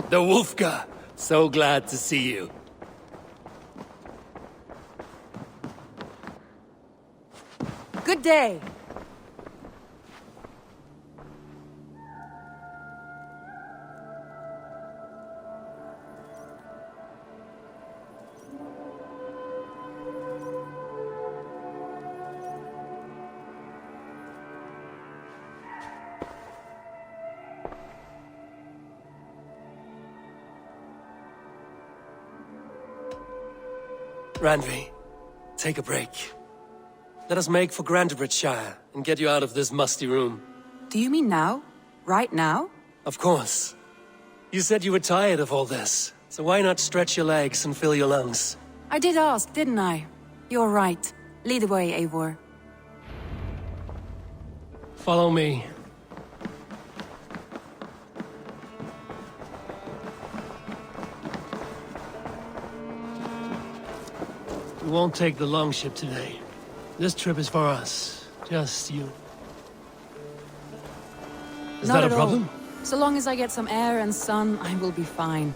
the Wolfka. So glad to see you. Good day. Ranvi, take a break. Let us make for Grantebridgeshire and get you out of this musty room. Do you mean now? Right now? Of course. You said you were tired of all this, so why not stretch your legs and fill your lungs? I did ask, didn't I? You're right. Lead the way, Eivor. Follow me. We won't take the longship today. This trip is for us. Just you. Is Not that a at problem? all. So long as I get some air and sun, I will be fine.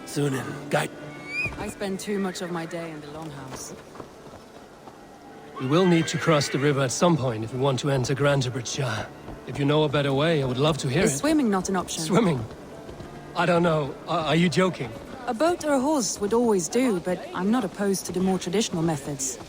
Sunan, guide. I spend too much of my day in the Longhouse. We will need to cross the river at some point if we want to enter Grantebridgeshire. If you know a better way, I would love to hear Is it. swimming not an option? Swimming? I don't know. Are you joking? A boat or a horse would always do, but I'm not opposed to the more traditional methods.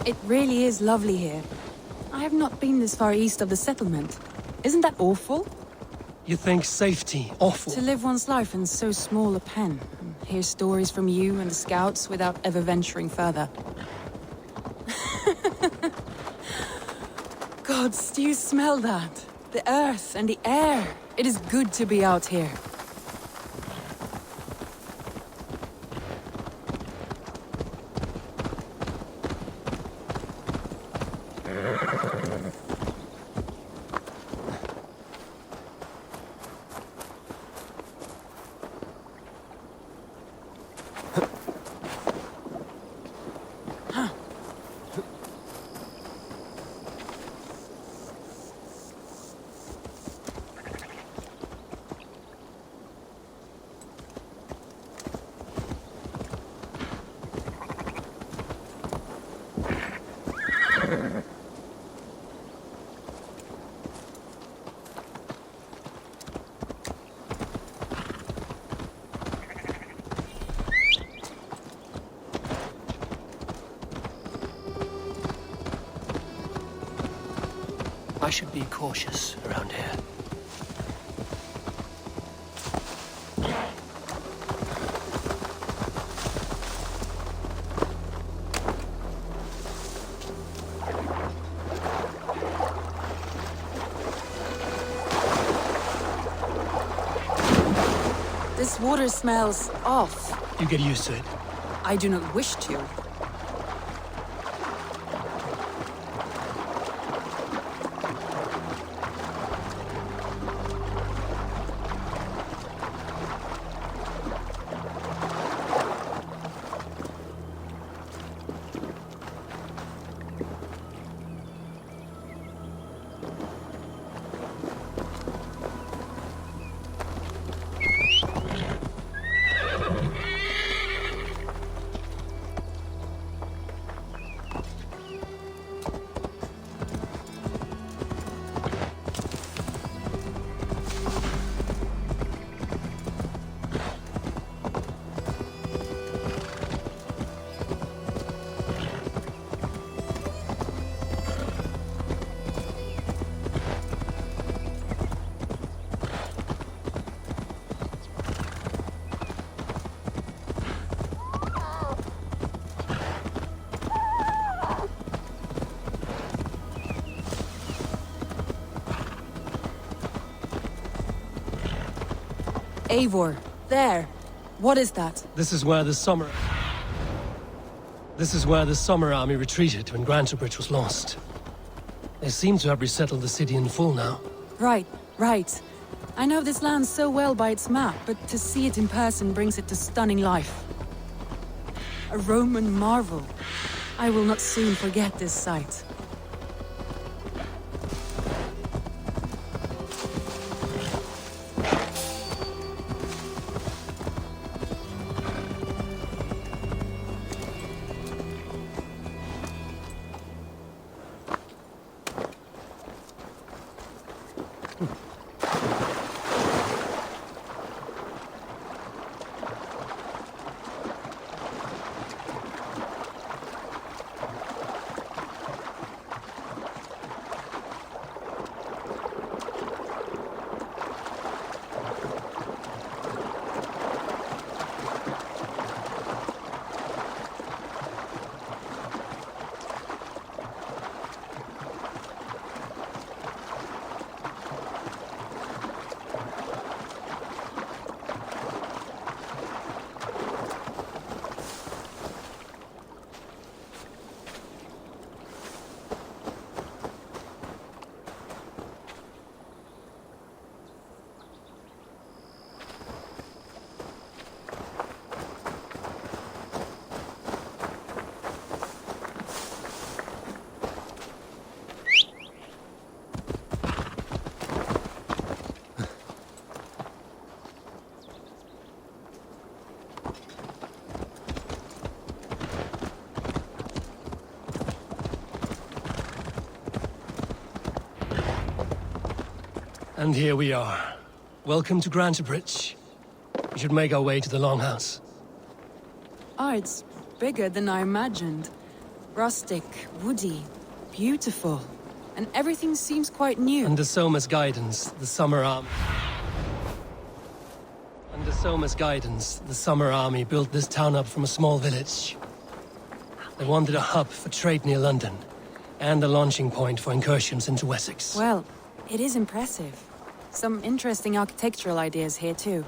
It really is lovely here. I have not been this far east of the settlement. Isn't that awful? You think safety awful? To live one's life in so small a pen, and hear stories from you and the scouts without ever venturing further. Gods, do you smell that? The earth and the air. It is good to be out here. I should be cautious around here. This water smells off. You get used to it. I do not wish to. Eivor, there. What is that? This is where the summer army retreated when Grantebridge was lost. They seem to have resettled the city in full now. Right. I know this land so well by its map, but to see it in person brings it to stunning life. A Roman marvel. I will not soon forget this sight. And here we are. Welcome to Grantebridge. We should make our way to the Longhouse. Oh, it's bigger than I imagined. Rustic, woody, beautiful. And everything seems quite new. Under Soma's guidance, the Summer Army built this town up from a small village. They wanted a hub for trade near London, and a launching point for incursions into Wessex. Well, it is impressive. Some interesting architectural ideas here, too.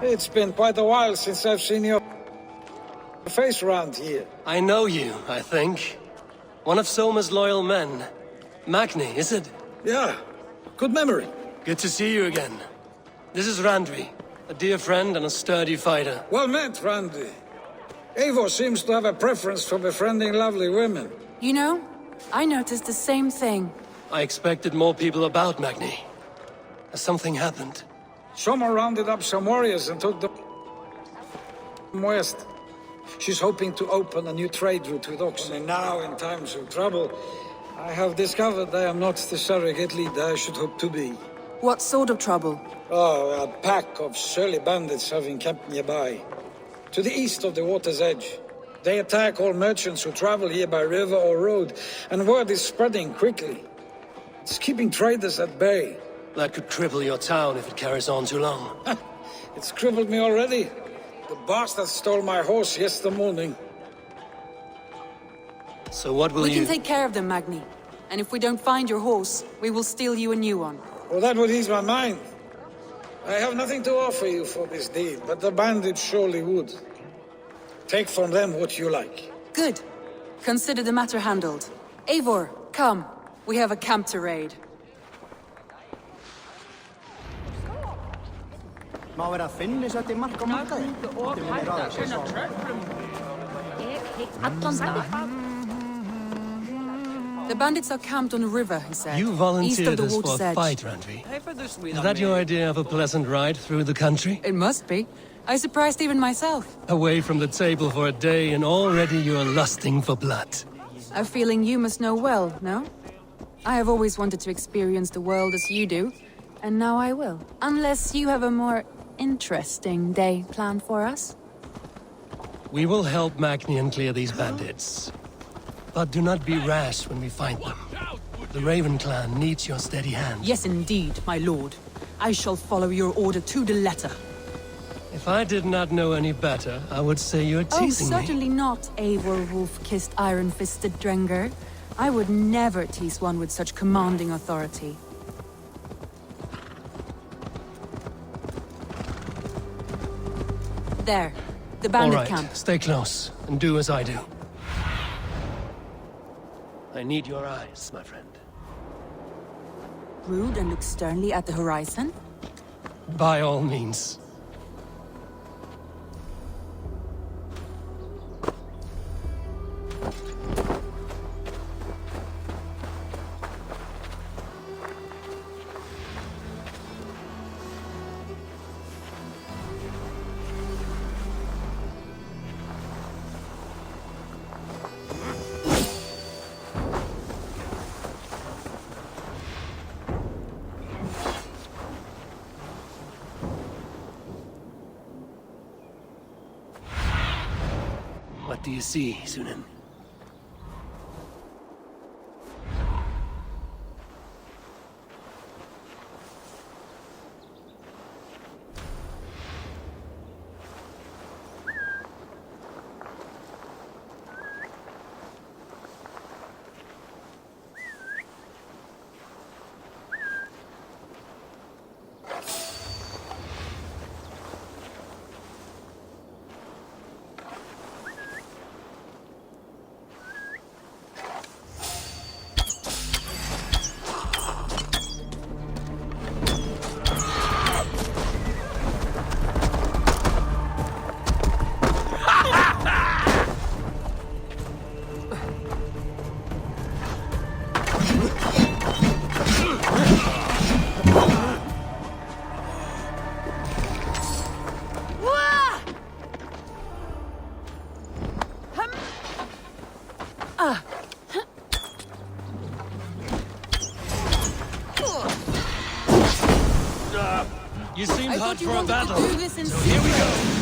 It's been quite a while since I've seen your face around here. I know you, I think. One of Soma's loyal men. Magni, is it? Yeah, good memory. Good to see you again. This is Randvi, a dear friend and a sturdy fighter. Well met, Randy. Eivor seems to have a preference for befriending lovely women. You know, I noticed the same thing. I expected more people about Magni. Has something happened? Someone rounded up some warriors and took them west. She's hoping to open a new trade route with oxen. And now, in times of trouble, I have discovered I am not the surrogate leader I should hope to be. What sort of trouble? Oh, a pack of surly bandits have encamped nearby, to the east of the water's edge. They attack all merchants who travel here by river or road, and word is spreading quickly. It's keeping traders at bay. That could cripple your town if it carries on too long. It's crippled me already. The bastard stole my horse yesterday morning. So what will We you... can take care of them, Magni. And if we don't find your horse, we will steal you a new one. Well, that would ease my mind. I have nothing to offer you for this deed, but the bandits surely would. Take from them what you like. Good. Consider the matter handled. Eivor, come. We have a camp to raid. Má vera að finna þetta í mark á markaði. The bandits are camped on a river, he said. You east volunteered of the us for water's a edge. fight, Randvi. Is that your idea of a pleasant ride through the country? It must be. I surprised even myself. Away from the table for a day and already you're lusting for blood. A feeling you must know well, no? I have always wanted to experience the world as you do, and now I will. Unless you have a more interesting day planned for us. We will help Magnian clear these bandits. But do not be rash when we find them. The Raven clan needs your steady hand. Yes, indeed, my lord. I shall follow your order to the letter. If I did not know any better, I would say you're teasing me. Oh, certainly not, Eivor wolf-kissed iron-fisted Drenger. I would never tease one with such commanding authority. There, the bandit camp. Stay close, and do as I do. I need your eyes, my friend. Rude and look sternly at the horizon? By all means. What do you see, Sunan? You seemed hot for a battle, so here we go.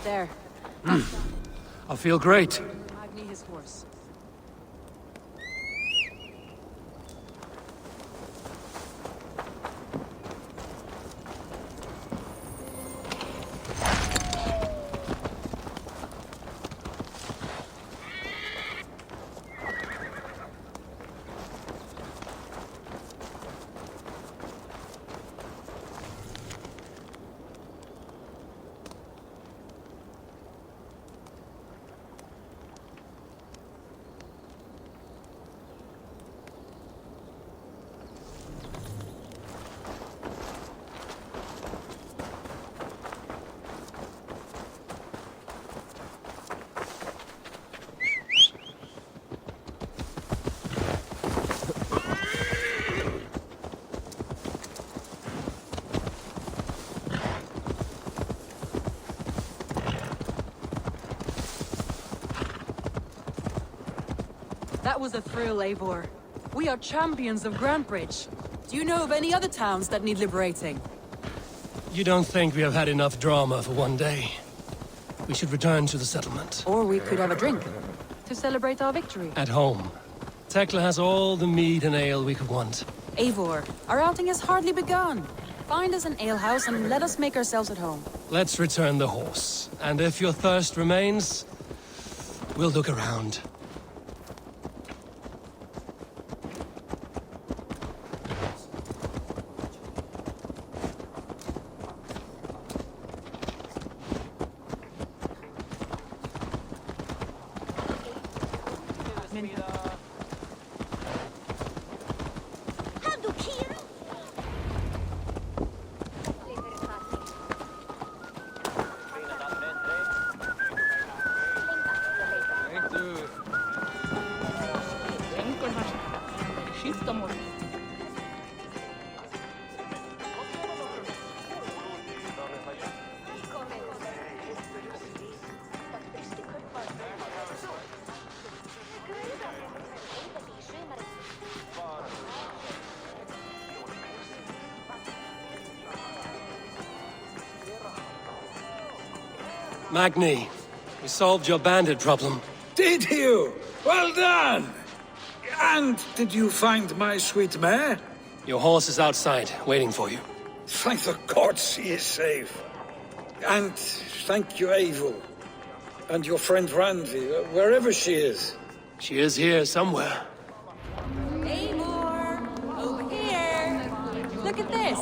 There. I feel great. Agni his horse. That was a thrill, Eivor. We are champions of Grantbridge. Do you know of any other towns that need liberating? You don't think we have had enough drama for one day? We should return to the settlement. Or we could have a drink to celebrate our victory. At home. Tekla has all the mead and ale we could want. Eivor, our outing has hardly begun. Find us an alehouse and let us make ourselves at home. Let's return the horse. And if your thirst remains, we'll look around. time. Magni, we solved your bandit problem. Did you? Well done! And did you find my sweet mare? Your horse is outside, waiting for you. Thank the gods she is safe. And thank you, Eivor. And your friend Randvi, wherever she is. She is here somewhere. Eivor! Over here! Look at this!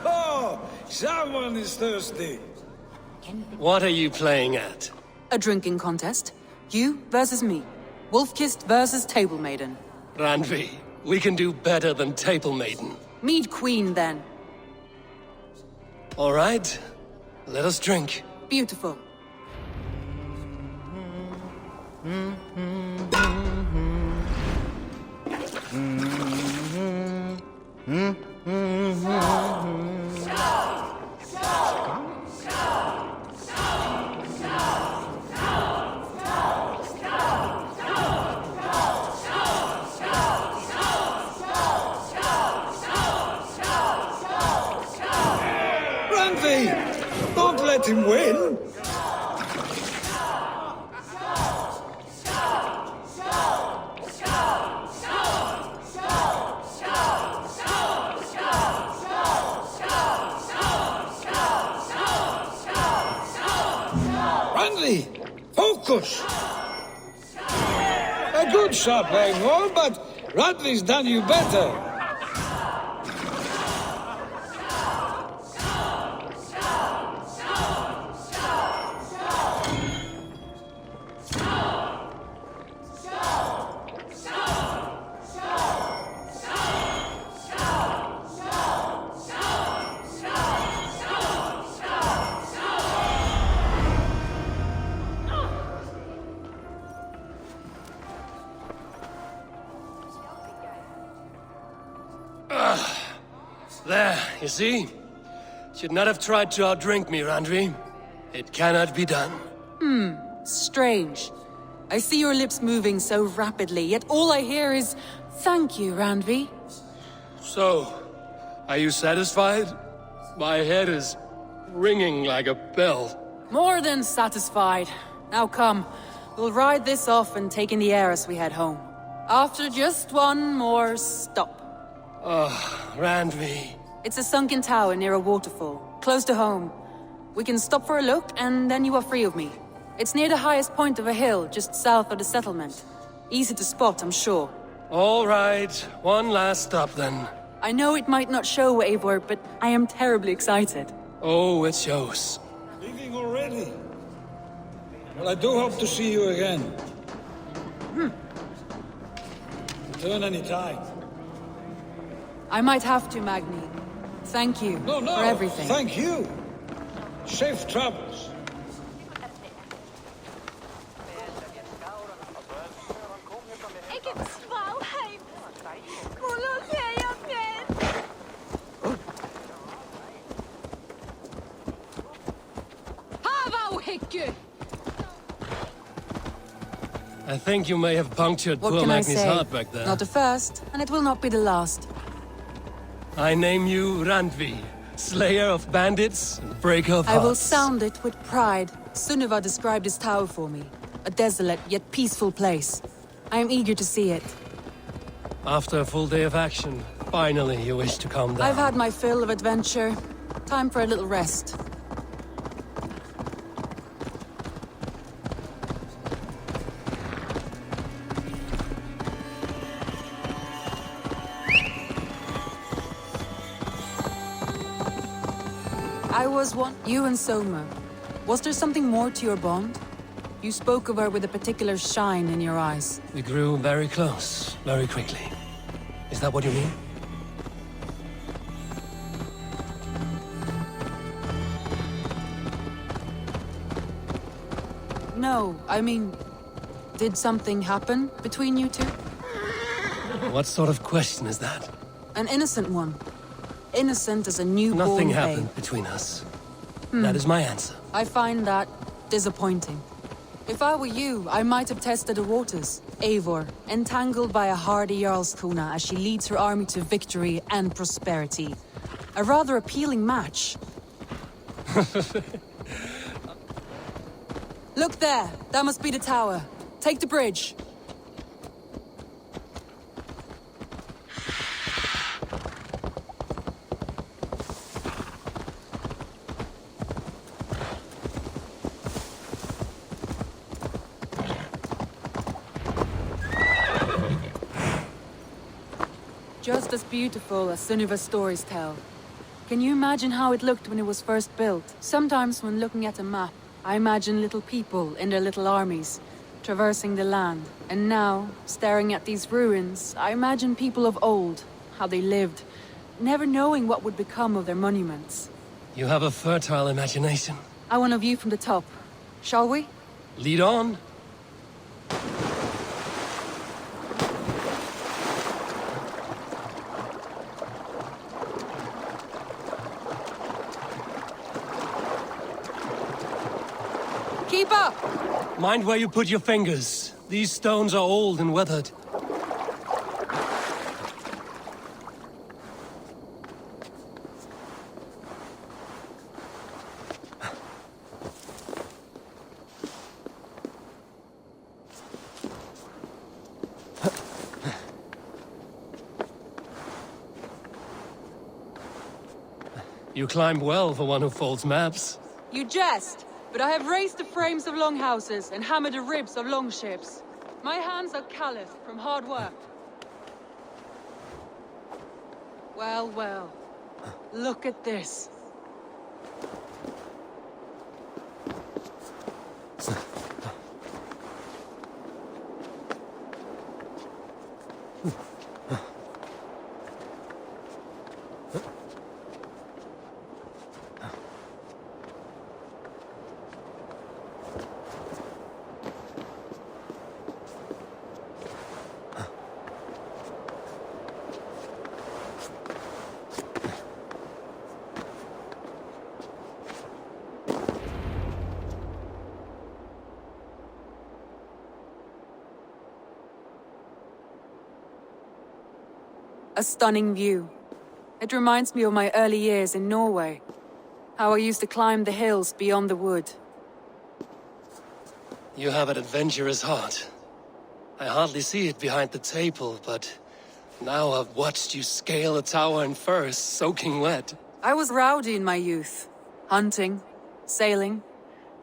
Oh! Someone is thirsty. What are you playing at? A drinking contest. You versus me. Wolf-kissed versus Table Maiden. Randvi, we can do better than Table Maiden. Mead Queen, then. All right, let us drink. Beautiful. Randvi! Don't let him win! Randvi! Focus! A good shot, Eivor, but Randvi's done you better. There, you see? Should not have tried to outdrink me, Randvi. It cannot be done. Strange. I see your lips moving so rapidly, yet all I hear is, "Thank you, Randvi." So, are you satisfied? My head is ringing like a bell. More than satisfied. Now come, we'll ride this off and take in the air as we head home. After just one more stop. Randvi. It's a sunken tower near a waterfall, close to home. We can stop for a look, and then you are free of me. It's near the highest point of a hill, just south of the settlement. Easy to spot, I'm sure. All right, one last stop then. I know it might not show, Eivor, but I am terribly excited. Oh, it shows. Leaving already? Well, I do hope to see you again. Return any time. I might have to, Magni. Thank you No, for everything. thank you. Safe travels. I think you may have punctured What poor can I Magni's say? heart back there. Not the first, and it will not be the last. I name you Randvi, slayer of bandits and breaker of I hearts. will sound it with pride. Sunniva described this tower for me. A desolate yet peaceful place. I am eager to see it. After a full day of action, finally you wish to calm down. I've had my fill of adventure. Time for a little rest. I was one... You and Soma. Was there something more to your bond? You spoke of her with a particular shine in your eyes. We grew very close, very quickly. Is that what you mean? No, I mean, did something happen between you two? What sort of question is that? An innocent one. Innocent as a newborn Nothing babe. happened between us. That is my answer. I find that disappointing. If I were you, I might have tested the waters. Eivor, entangled by a hardy Jarlskona as she leads her army to victory and prosperity. A rather appealing match. Look there! That must be the tower. Take the bridge. Just as beautiful as Sunniva's stories tell. Can you imagine how it looked when it was first built? Sometimes when looking at a map, I imagine little people in their little armies, traversing the land. And now, staring at these ruins, I imagine people of old, how they lived, never knowing what would become of their monuments. You have a fertile imagination. I want a view from the top. Shall we? Lead on. Keep up! Mind where you put your fingers. These stones are old and weathered. You climb well for one who folds maps. You jest, but I have raised the frames of longhouses and hammered the ribs of longships. My hands are calloused from hard work. Well, well. Look at this. A stunning view. It reminds me of my early years in Norway. How I used to climb the hills beyond the wood. You have an adventurous heart. I hardly see it behind the table, but now I've watched you scale a tower in furs, soaking wet. I was rowdy in my youth. Hunting, sailing.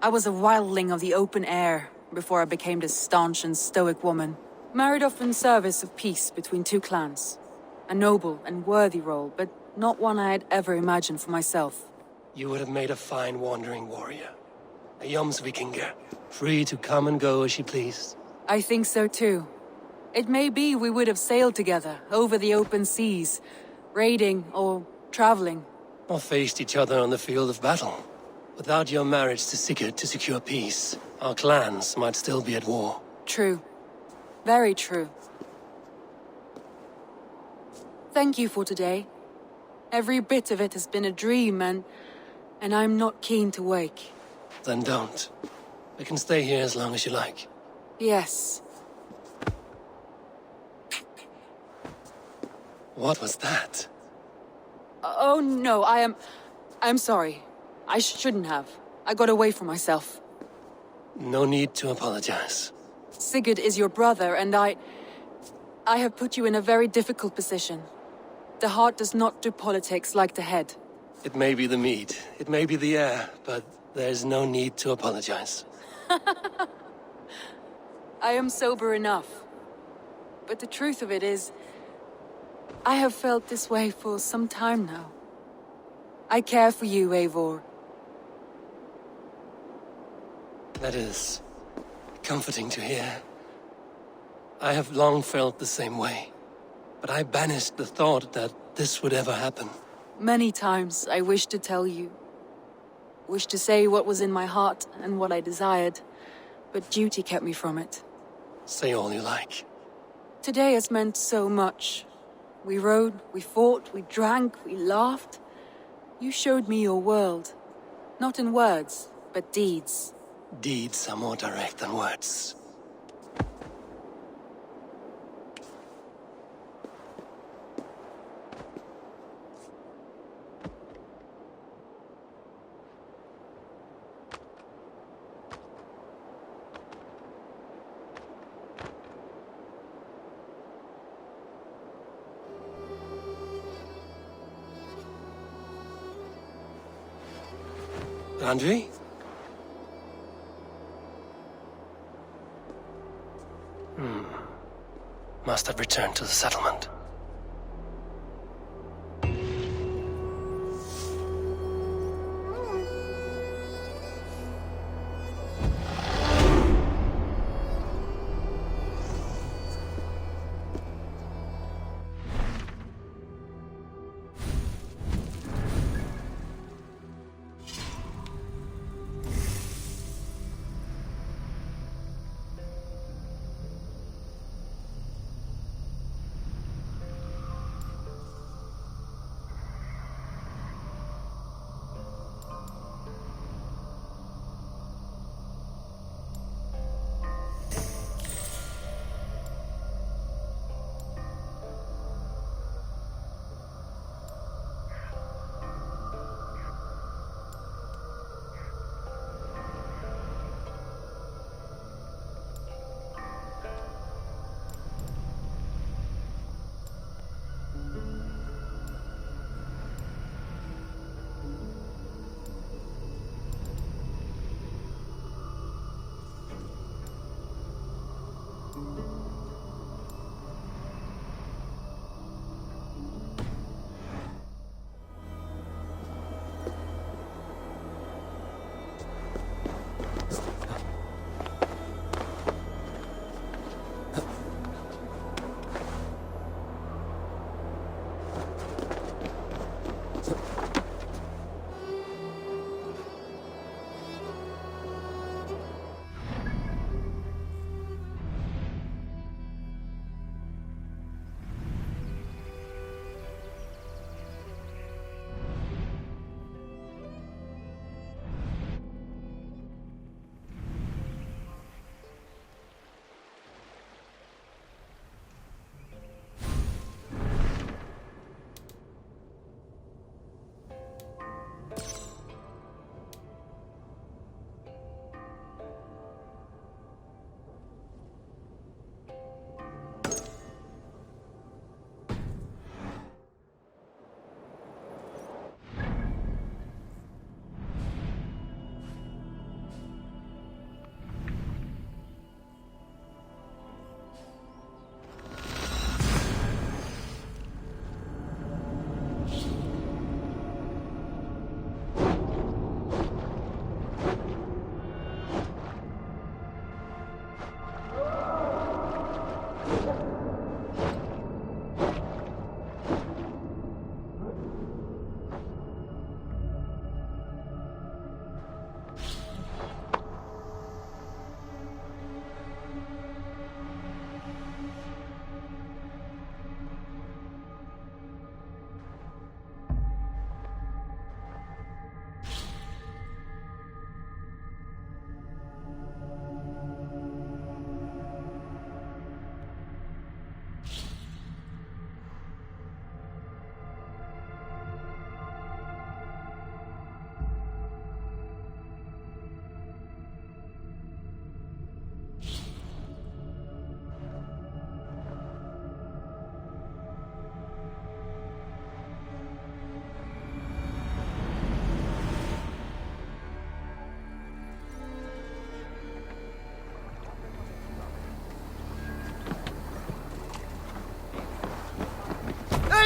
I was a wildling of the open air before I became this staunch and stoic woman. Married off in service of peace between two clans. A noble and worthy role, but not one I had ever imagined for myself. You would have made a fine wandering warrior. A Jomsvikinger, free to come and go as she pleased. I think so too. It may be we would have sailed together over the open seas, raiding or traveling. Or faced each other on the field of battle. Without your marriage to Sigurd to secure peace, our clans might still be at war. True. Very true. Thank you for today. Every bit of it has been a dream, and I'm not keen to wake. Then don't. We can stay here as long as you like. Yes. What was that? Oh no, I'm sorry. I shouldn't have. I got away from myself. No need to apologize. Sigurd is your brother, and I have put you in a very difficult position. The heart does not do politics like the head. It may be the meat, it may be the air, but there's no need to apologize. I am sober enough. But the truth of it is, I have felt this way for some time now. I care for you, Eivor. That is comforting to hear. I have long felt the same way, but I banished the thought that this would ever happen. Many times I wished to tell you. Wished to say what was in my heart and what I desired, but duty kept me from it. Say all you like. Today has meant so much. We rode, we fought, we drank, we laughed. You showed me your world. Not in words, but deeds. Deeds are more direct than words. Andre? Must have returned to the settlement.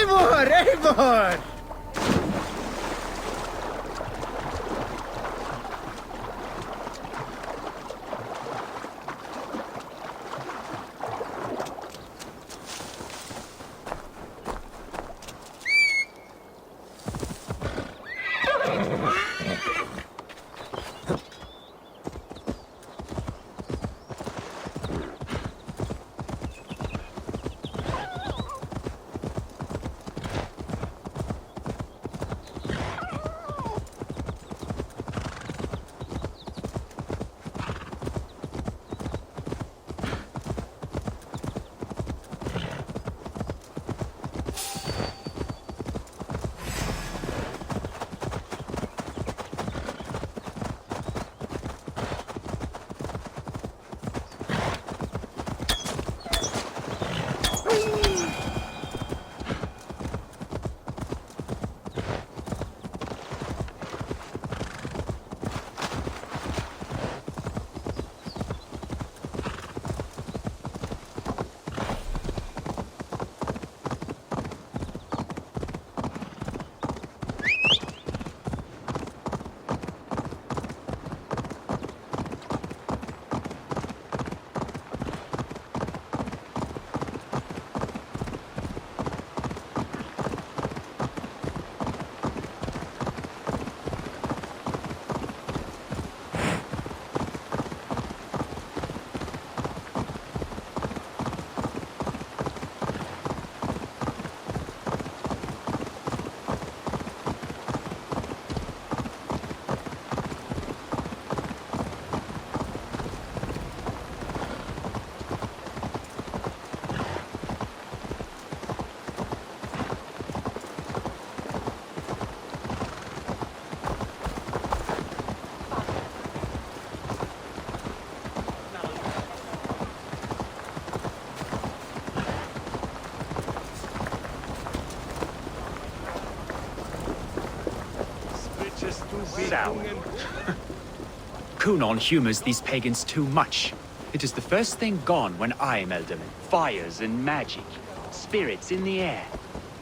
Eivor! Eivor! Sour. Kunon humors these pagans too much. It is the first thing gone when I am Elderman. Fires and magic. Spirits in the air.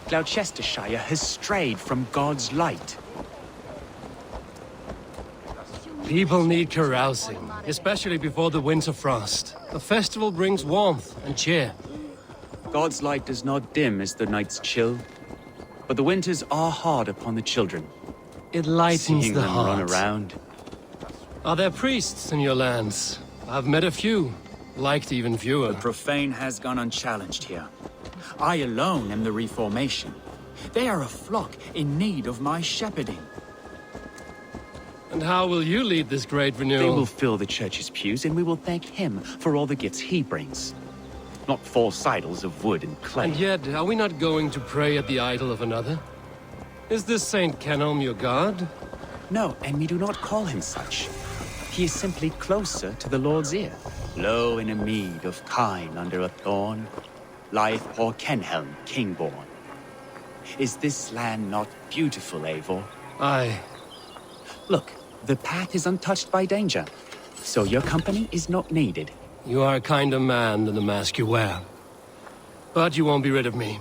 Gloucestershire has strayed from God's light. People need carousing, especially before the winter frost. A festival brings warmth and cheer. God's light does not dim as the nights chill, but the winters are hard upon the children. It lightens Seeing the them heart. run around. Are there priests in your lands? I've met a few, liked even fewer. The profane has gone unchallenged here. I alone am the Reformation. They are a flock in need of my shepherding. And how will you lead this great renewal? They will fill the church's pews, and we will thank him for all the gifts he brings. Not false idols of wood and clay. And yet, are we not going to pray at the idol of another? Is this Saint Kenelm your god? No, and we do not call him such. He is simply closer to the Lord's ear. Low in a mead of kine under a thorn, lieth poor Kenhelm, king-born. Is this land not beautiful, Eivor? Aye. Look, the path is untouched by danger, so your company is not needed. You are a kinder man than the mask you wear. But you won't be rid of me.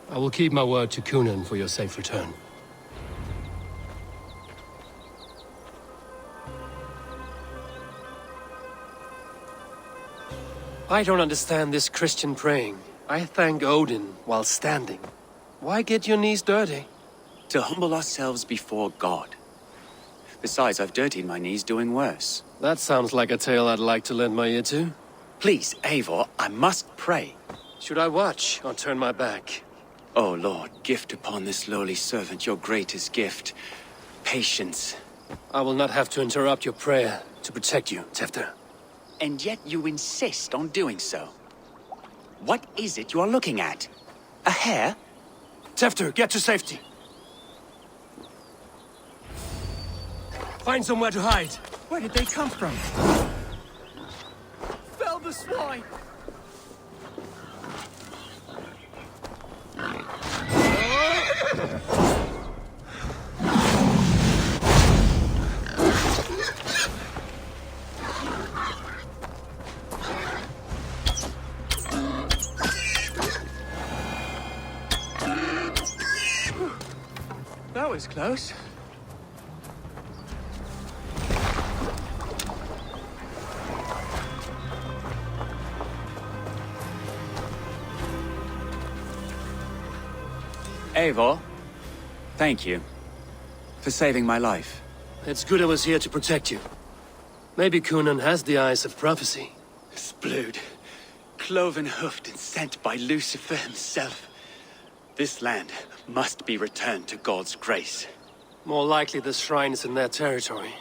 I will keep my word to Kunan for your safe return. I don't understand this Christian praying. I thank Odin while standing. Why get your knees dirty? To humble ourselves before God. Besides, I've dirtied my knees doing worse. That sounds like a tale I'd like to lend my ear to. Please, Eivor, I must pray. Should I watch or turn my back? O Lord, gift upon this lowly servant your greatest gift. Patience. I will not have to interrupt your prayer to protect you, Tefter. And yet you insist on doing so. What is it you are looking at? A hare? Tefter, get to safety. Find somewhere to hide. Where did they come from? Fell the swine! That was close. Eivor, thank you for saving my life. It's good I was here to protect you. Maybe Kunan has the eyes of prophecy. His blood, cloven-hoofed and sent by Lucifer himself. This land must be returned to God's grace. More likely the shrine is in their territory.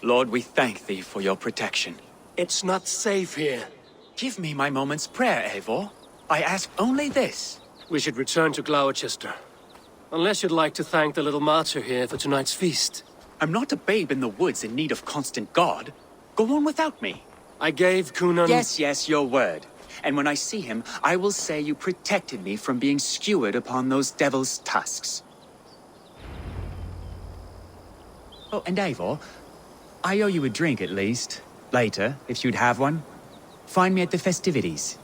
Lord, we thank thee for your protection. It's not safe here. Give me my moment's prayer, Eivor. I ask only this. We should return to Gloucester. Unless you'd like to thank the little martyr here for tonight's feast. I'm not a babe in the woods in need of constant guard. Go on without me. I gave Kunan... Yes, your word. And when I see him, I will say you protected me from being skewered upon those devil's tusks. Oh, and Eivor, I owe you a drink at least. Later, if you'd have one. Find me at the festivities.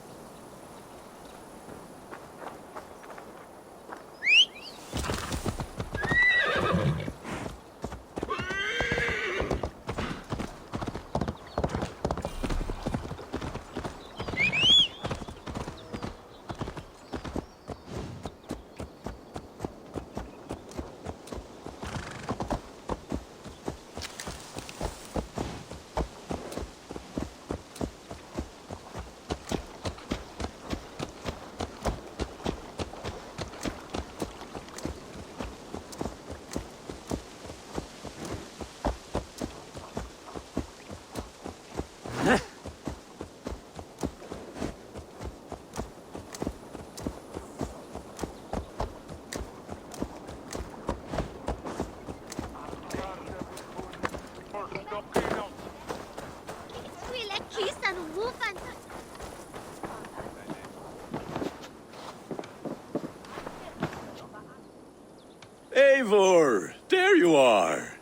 Eivor, there you are.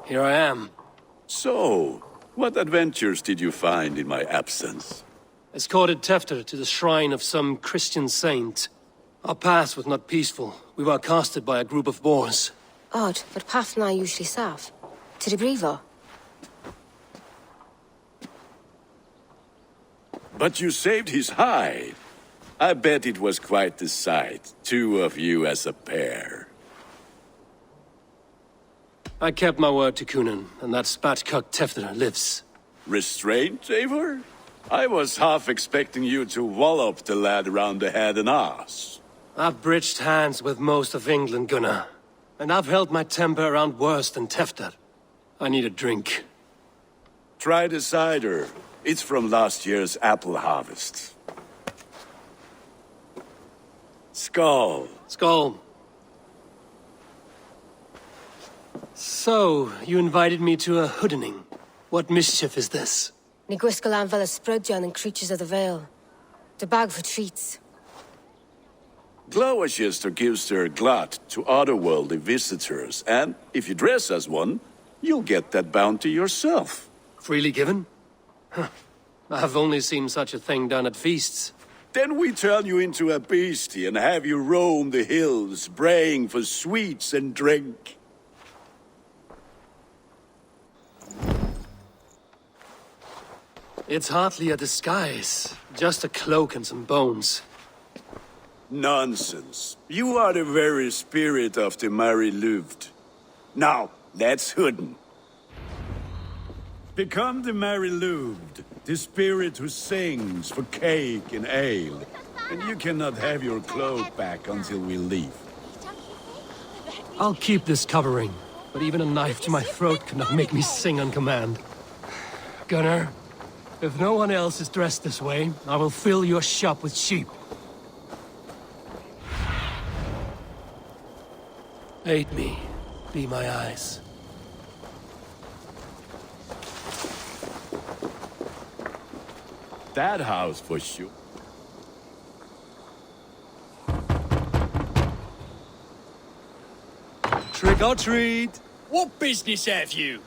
here I am. So, what adventures did you find in my absence? Escorted Tefter to the shrine of some Christian saint. Our path was not peaceful. We were accosted by a group of boars. Odd, but path na usually safe. To the brifo. But you saved his hide. I bet it was quite the sight, two of you as a pair. I kept my word to Kunan, and that spatchcock Tefter lives. Restraint, Eivor? I was half expecting you to wallop the lad around the head and ass. I've bridged hands with most of England, Gunnar. And I've held my temper around worse than Tefter. I need a drink. Try the cider. It's from last year's apple harvest. Skull. Skull. So, you invited me to a hoodening. What mischief is this? Ni gwisgal an fel ysbrydion and creatures of the Vale. The bag for treats. Gloucester gives their glut to otherworldly visitors, and if you dress as one, you'll get that bounty yourself. Freely given? Huh. I've only seen such a thing done at feasts. Then we turn you into a beastie and have you roam the hills, braying for sweets and drink. It's hardly a disguise. Just a cloak and some bones. Nonsense. You are the very spirit of the Mary Louved. Now, let's hooden. Become the Mary Louved, the spirit who sings for cake and ale. And you cannot have your cloak back until we leave. I'll keep this covering, but even a knife to my throat could not make me sing on command. Gunnar, if no one else is dressed this way, I will fill your shop with sheep. Aid me. Be my eyes. That house for sure. Trick or treat! What business have you?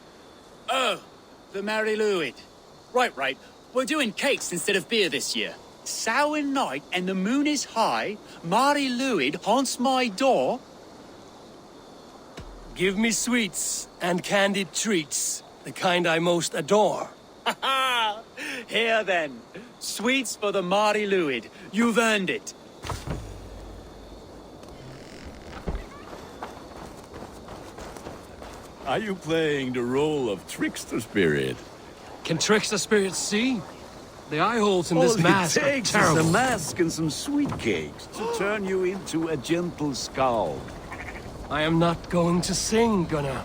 Oh, the Mary Louid. Right. We're doing cakes instead of beer this year. Sour night and the moon is high. Mary Louid haunts my door. Give me sweets and candied treats, the kind I most adore. Ha ha! Here then. Sweets for the Mary Louid. You've earned it. Are you playing the role of trickster spirit? Can trickster spirits see? The eye holes in this mask All are it takes is terrible. a mask and some sweet cakes to turn you into a gentle skull. I am not going to sing, Gunnar.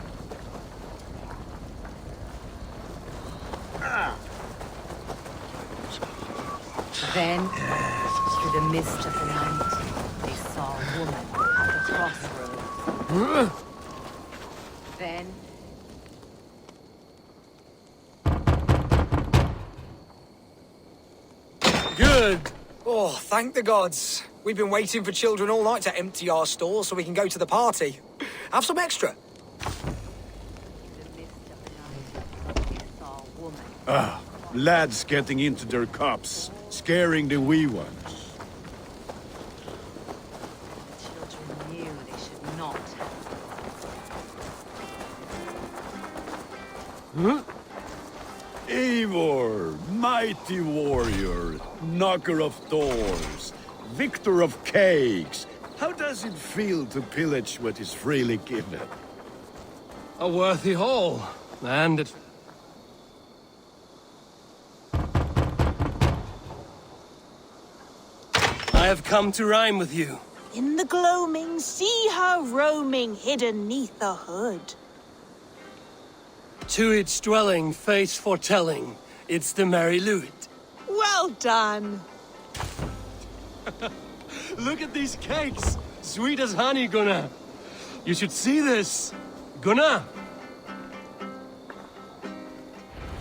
Then, through the mist of the night, they saw a woman at the crossroads. Then, Good! Oh, thank the gods. We've been waiting for children all night to empty our stores so we can go to the party. Have some extra. through the mist of the night, they saw a woman. Lads getting into their cups, scaring the wee ones. The children knew they should not have. Eivor, mighty warrior, knocker of doors, victor of cakes. How does it feel to pillage what is freely given? A worthy haul. And it... I have come to rhyme with you. In the gloaming, see her roaming hidden neath the hood. To each dwelling, fate foretelling, it's the Mary Louid. Well done. Look at these cakes! Sweet as honey, Gunnar. You should see this. Gunnar!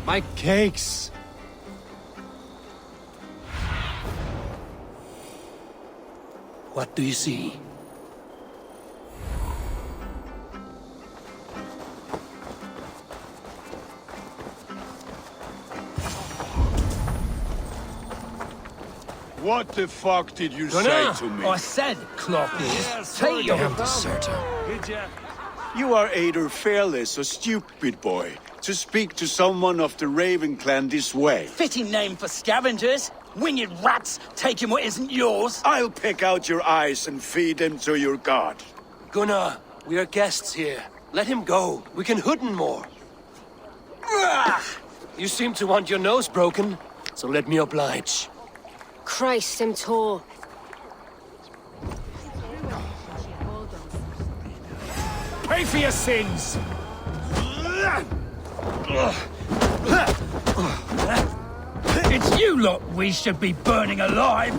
My cakes! What do you see? What the fuck did you Gunnar, say to me? I said cloth. Take your Damn deserter. You are either fearless or stupid, boy, to speak to someone of the Raven clan this way. Fitting name for scavengers. Winged rats taking what isn't yours. I'll pick out your eyes and feed them to your god. Gunnar, we are guests here. Let him go. We can hooden more. You seem to want your nose broken, so let me oblige. Christ, him tall. Pay for your sins! It's you lot we should be burning alive.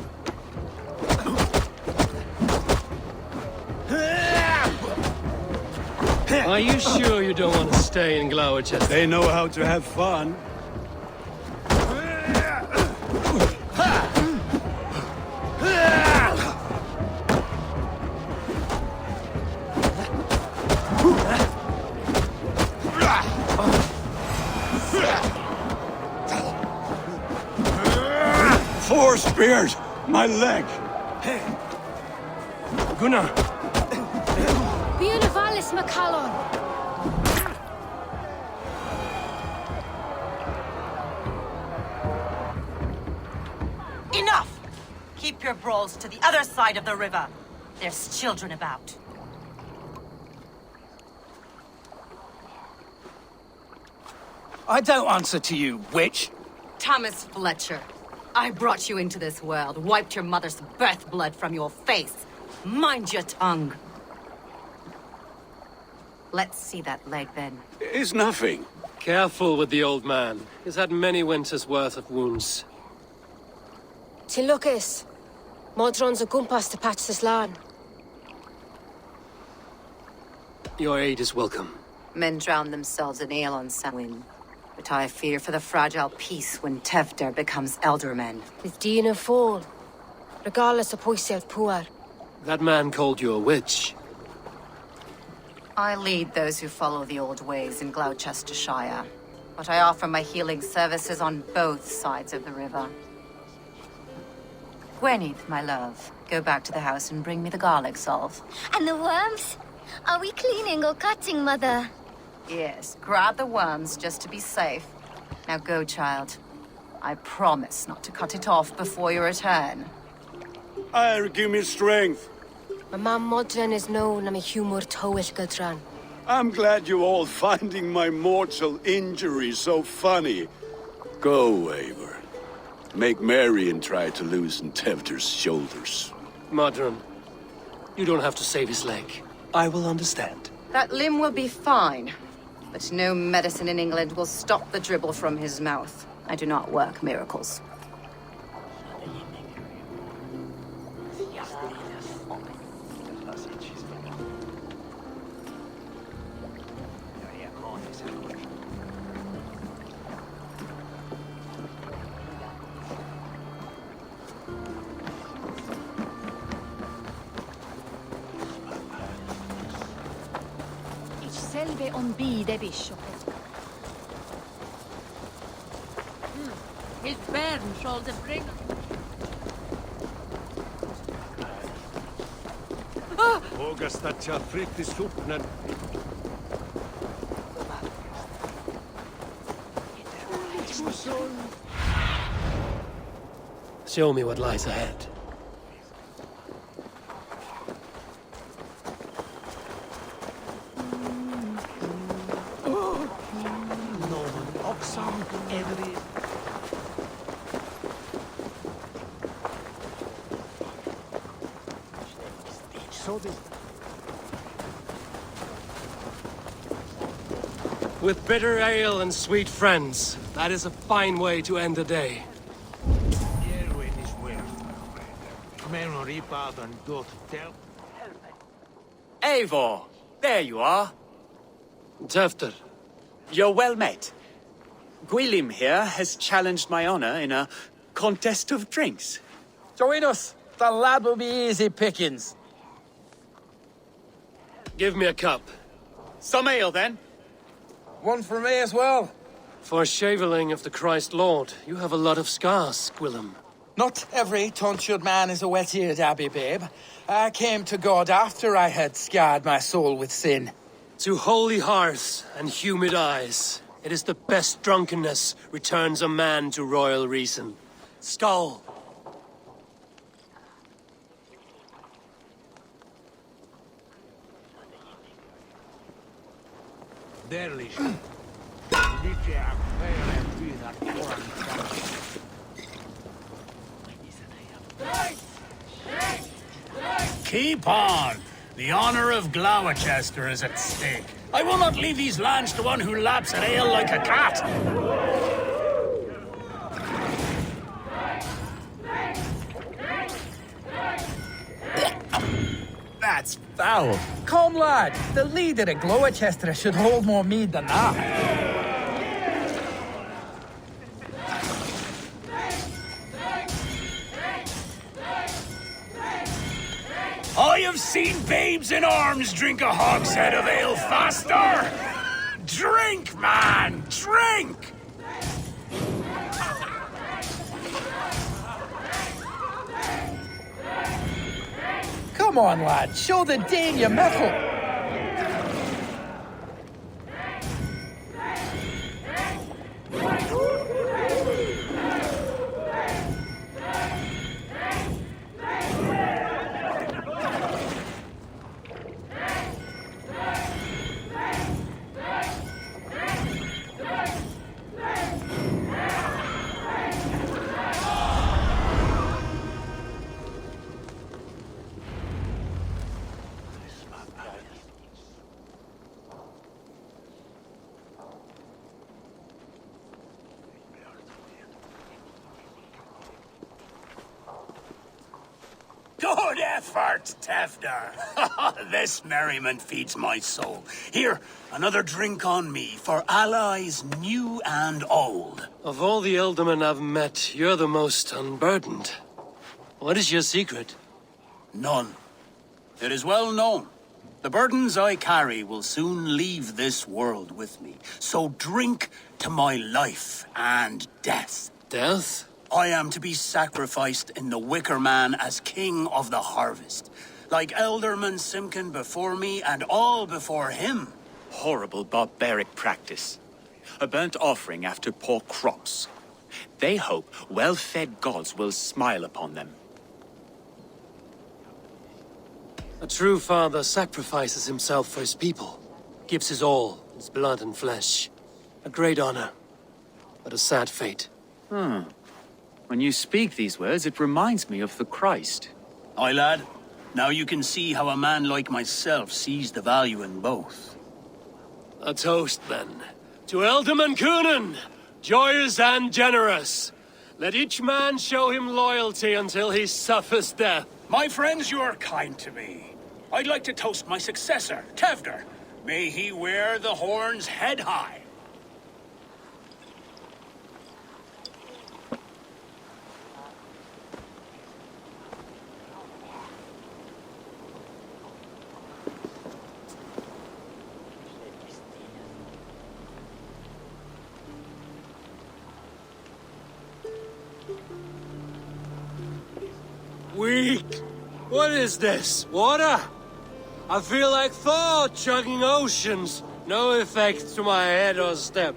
Are you sure you don't want to stay in Gloucester? They know how to have fun. Four spears! My leg! Gunnar! Buenavallis Macallon. Enough! Keep your brawls to the other side of the river. There's children about. I don't answer to you, witch. Thomas Fletcher, I brought you into this world, wiped your mother's birth blood from your face. Mind your tongue. Let's see that leg, then. It's nothing. Careful with the old man. He's had many winters' worth of wounds. Tilukis. Modron's a gumpas to patch this land. Your aid is welcome. Men drown themselves in ale on Samhain. But I fear for the fragile peace when Tevder becomes eldermen. With Dean and fall. Regardless of Poisiel Puar. That man called you a witch. I lead those who follow the old ways in Gloucestershire, but I offer my healing services on both sides of the river. Gweneth, my love, go back to the house and bring me the garlic salve. And the worms? Are we cleaning or cutting, Mother? Yes, grab the worms just to be safe. Now go, child. I promise not to cut it off before you return. Give me strength. My mam Modron is known am a humor towish Gudran. I'm glad you're all finding my mortal injury so funny. Go, Eivor. Make merry and try to loosen Tevder's shoulders. Modron, you don't have to save his leg. I will understand. That limb will be fine, but no medicine in England will stop the dribble from his mouth. I do not work miracles. Selve on bide bishop. His bairn shall the bring. Show me what lies ahead. With bitter ale and sweet friends, that is a fine way to end the day. Eivor, there you are. Tefter, You're well met. Gwilym here has challenged my honor in a contest of drinks. Join us. The lad will be easy pickings. give me a cup. Some ale, then. One for me as well. For shaveling of the Christ Lord, you have a lot of scars, Gwilym. Not every tonsured man is a wet-eared Abbey babe. I came to God after I had scarred my soul with sin. To holy hearts and humid eyes, it is the best drunkenness returns a man to royal reason. Skull! Keep on! The honor of Gloucester is at stake. I will not leave these lands to one who laps at ale like a cat. That's foul. Come, lad. The leader of Gloucester should hold more mead than that. I have seen babes in arms drink a hogshead of ale faster! Drink, man! Drink! Come on, lad. Show the Dane your mettle. Good effort, Tevder. This merriment feeds my soul. Here, another drink on me for allies new and old. Of all the ealdormen I've met, you're the most unburdened. What is your secret? None. It is well known. The burdens I carry will soon leave this world with me. So drink to my life and death. Death? I am to be sacrificed in the Wicker Man as king of the harvest. Like Elderman Simkin before me and all before him. Horrible barbaric practice. A burnt offering after poor crops. They hope well-fed gods will smile upon them. A true father sacrifices himself for his people. Gives his all, his blood and flesh. A great honor, but a sad fate. When you speak these words, it reminds me of the Christ. Aye, lad. Now you can see how a man like myself sees the value in both. A toast, then. To Ealdorman Coonan, joyous and generous. Let each man show him loyalty until he suffers death. My friends, you are kind to me. I'd like to toast my successor, Tevder. May he wear the horns head high. Weak. What is this? Water? I feel like Thor chugging oceans. No effect to my head or step.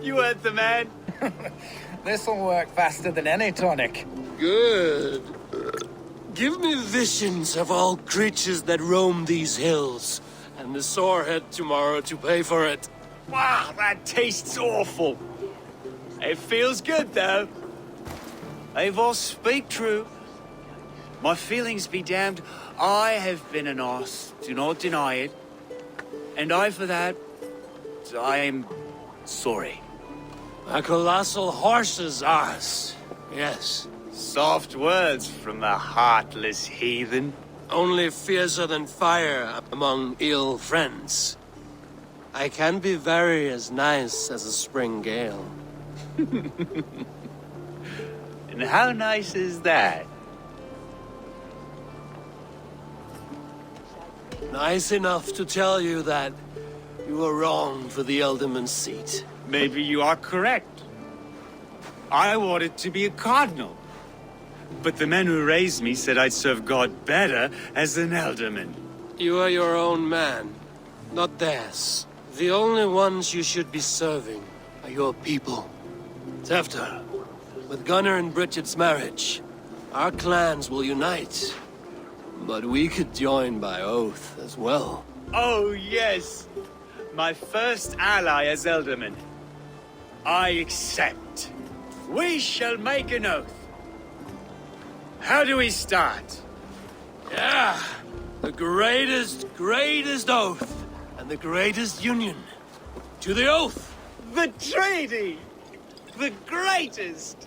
You heard the man. This'll work faster than any tonic. Good. Give me visions of all creatures that roam these hills, and the sorehead tomorrow to pay for it. Wow, that tastes awful. It feels good, though. Eivor, speak true. My feelings be damned. I have been an arse, do not deny it. And I, for that, I am sorry. A colossal horse's arse, yes. Soft words from the heartless heathen. Only fiercer than fire among ill friends. I can be very as nice as a spring gale. And how nice is that? Nice enough to tell you that you were wrong for the Ealdorman's seat. Maybe you are correct. I wanted to be a cardinal. But the men who raised me said I'd serve God better as an alderman. You are your own man, not theirs. The only ones you should be serving are your people. Tefter, with Gunnar and Bridget's marriage, our clans will unite. But we could join by oath as well. Oh, yes. My first ally as alderman. I accept. We shall make an oath. How do we start? Yeah, the greatest oath, and the greatest union. To the oath! The treaty! The greatest!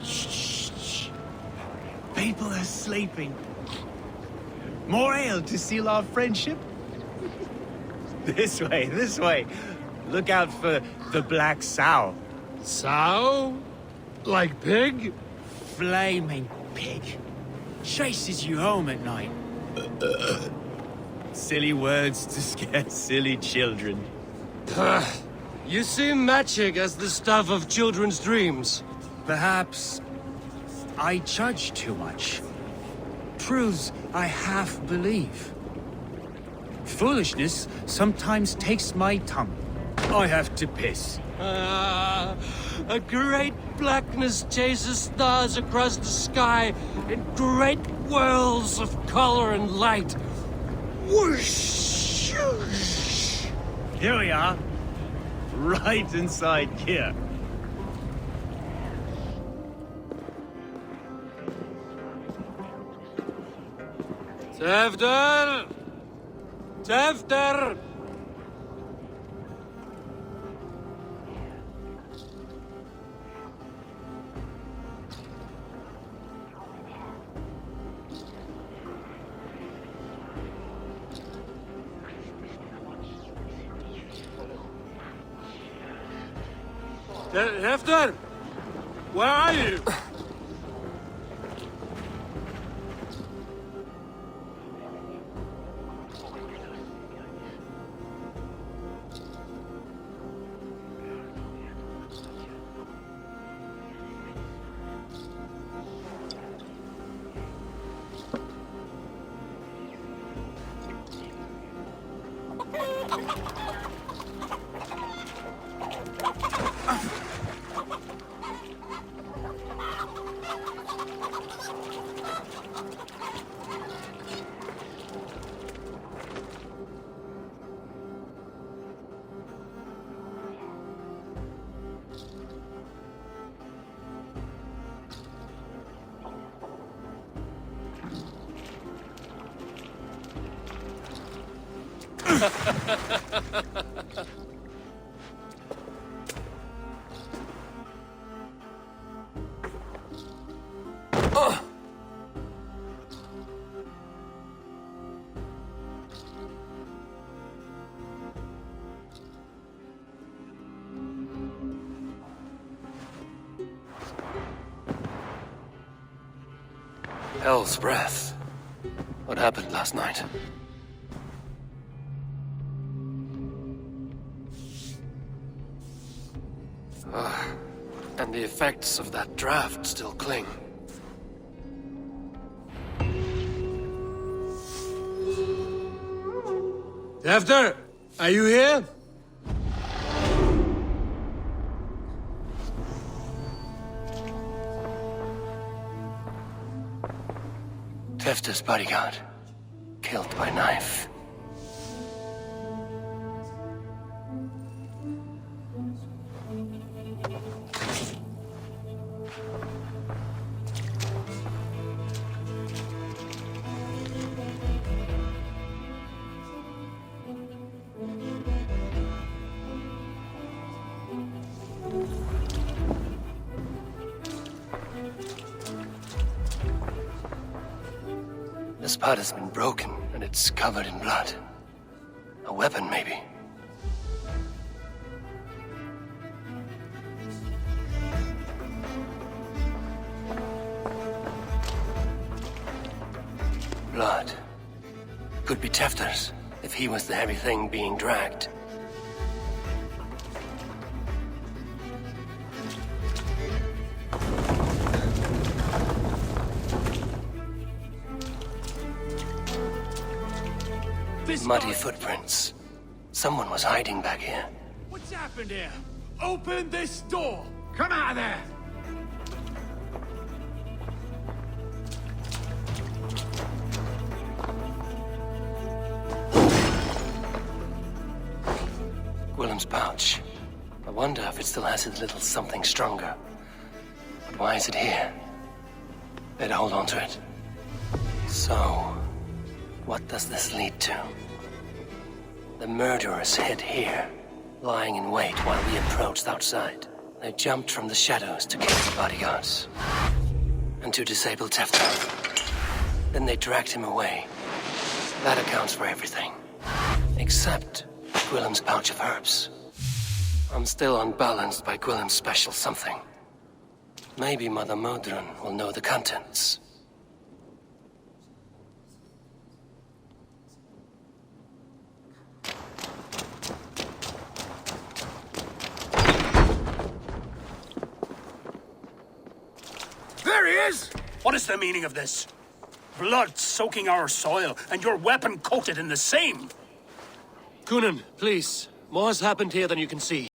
Shh. People are sleeping. More ale to seal our friendship? This way. Look out for the black sow. Sow? Like pig? Flaming pig. Chases you home at night. Silly words to scare silly children. You see magic as the stuff of children's dreams. Perhaps I judge too much. Truths I half believe. Foolishness sometimes takes my tongue. I have to piss. A great blackness chases stars across the sky in great whirls of color and light. Whoosh! Here we are. Right inside here. Tefter! Tefter! Tefter! Where are you? Hell's breath. What happened last night? And the effects of that draft still cling. Tefter, are you here? Tefter's bodyguard, killed by knife. The spot has been broken, and it's covered in blood. A weapon, maybe. could be Tefter's, if he was the heavy thing being dragged. Muddy footprints. Someone was hiding back here. What's happened here? Open this door! Come out of there! Willem's pouch. I wonder if it still has its little something stronger. But why is it here? Better hold on to it. So, what does this lead to? The murderers hid here, lying in wait while we approached outside. They jumped from the shadows to kill the bodyguards. And to disable Tefter. Then they dragged him away. That accounts for everything. Except Gwillem's pouch of herbs. I'm still unbalanced by Gwillem's special something. Maybe Mother Modron will know the contents. There he is! What is the meaning of this? Blood soaking our soil, and your weapon coated in the same! Kunin, please. More has happened here than you can see.